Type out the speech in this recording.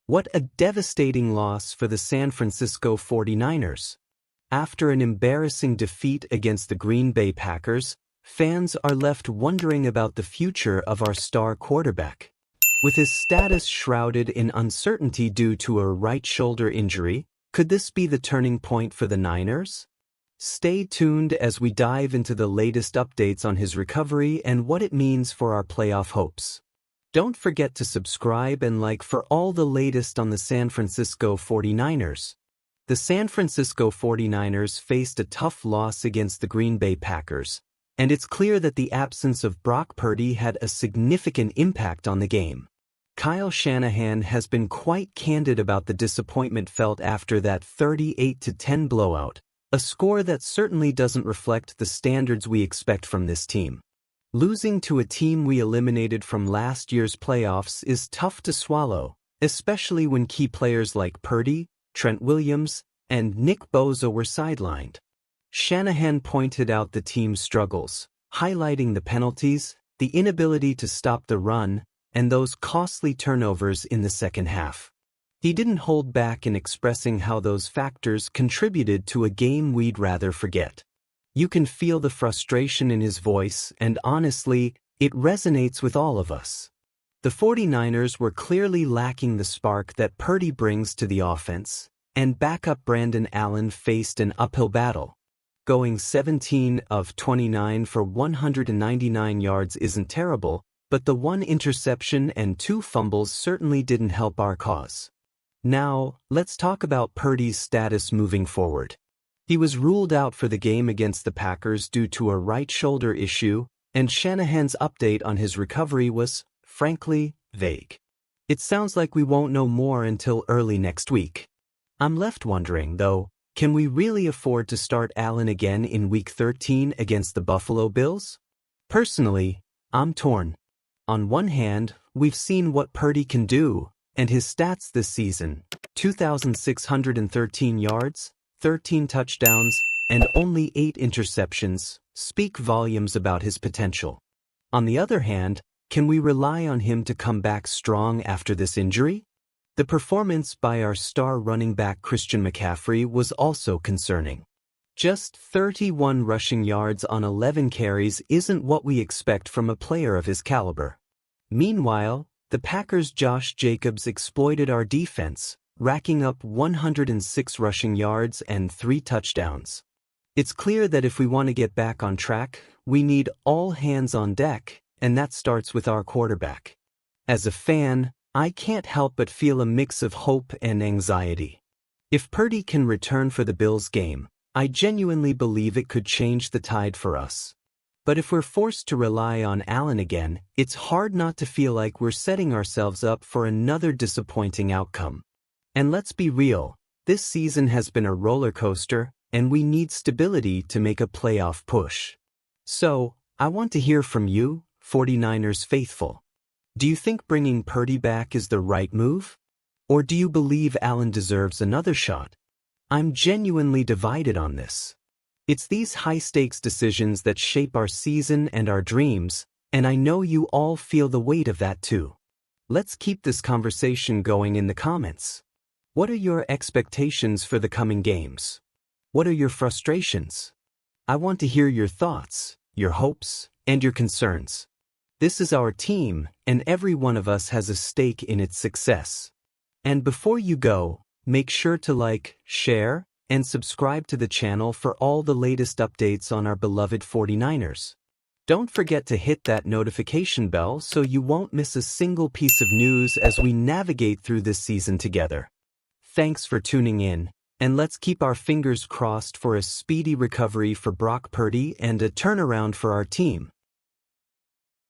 What a devastating loss for the San Francisco 49ers. After an embarrassing defeat against the Green Bay Packers, fans are left wondering about the future of our star quarterback. With his status shrouded in uncertainty due to a right shoulder injury, could this be the turning point for the Niners? Stay tuned as we dive into the latest updates on his recovery and what it means for our playoff hopes. Don't forget to subscribe and like for all the latest on the San Francisco 49ers. The San Francisco 49ers faced a tough loss against the Green Bay Packers, and it's clear that the absence of Brock Purdy had a significant impact on the game. Kyle Shanahan has been quite candid about the disappointment felt after that 38-10 blowout, a score that certainly doesn't reflect the standards we expect from this team. Losing to a team we eliminated from last year's playoffs is tough to swallow, especially when key players like Purdy, Trent Williams, and Nick Bosa were sidelined. Shanahan pointed out the team's struggles, highlighting the penalties, the inability to stop the run, and those costly turnovers in the second half. He didn't hold back in expressing how those factors contributed to a game we'd rather forget. You can feel the frustration in his voice, and honestly, it resonates with all of us. The 49ers were clearly lacking the spark that Purdy brings to the offense, and backup Brandon Allen faced an uphill battle. Going 17 of 29 for 199 yards isn't terrible, but the one interception and 2 fumbles certainly didn't help our cause. Now, let's talk about Purdy's status moving forward. He was ruled out for the game against the Packers due to a right shoulder issue, and Shanahan's update on his recovery was, frankly, vague. It sounds like we won't know more until early next week. I'm left wondering, though, can we really afford to start Allen again in Week 13 against the Buffalo Bills? Personally, I'm torn. On one hand, we've seen what Purdy can do, and his stats this season, 2,613 yards, 13 touchdowns, and only 8 interceptions, speak volumes about his potential. On the other hand, can we rely on him to come back strong after this injury? The performance by our star running back Christian McCaffrey was also concerning. Just 31 rushing yards on 11 carries isn't what we expect from a player of his caliber. Meanwhile, the Packers' Josh Jacobs exploited our defense, racking up 106 rushing yards and 3 touchdowns. It's clear that if we want to get back on track, we need all hands on deck, and that starts with our quarterback. As a fan, I can't help but feel a mix of hope and anxiety. If Purdy can return for the Bills game, I genuinely believe it could change the tide for us. But if we're forced to rely on Allen again, it's hard not to feel like we're setting ourselves up for another disappointing outcome. And let's be real, this season has been a roller coaster, and we need stability to make a playoff push. So, I want to hear from you, 49ers faithful. Do you think bringing Purdy back is the right move? Or do you believe Allen deserves another shot? I'm genuinely divided on this. It's these high-stakes decisions that shape our season and our dreams, and I know you all feel the weight of that too. Let's keep this conversation going in the comments. What are your expectations for the coming games? What are your frustrations? I want to hear your thoughts, your hopes, and your concerns. This is our team, and every one of us has a stake in its success. And before you go, make sure to like, share, and subscribe to the channel for all the latest updates on our beloved 49ers. Don't forget to hit that notification bell so you won't miss a single piece of news as we navigate through this season together. Thanks for tuning in, and let's keep our fingers crossed for a speedy recovery for Brock Purdy and a turnaround for our team.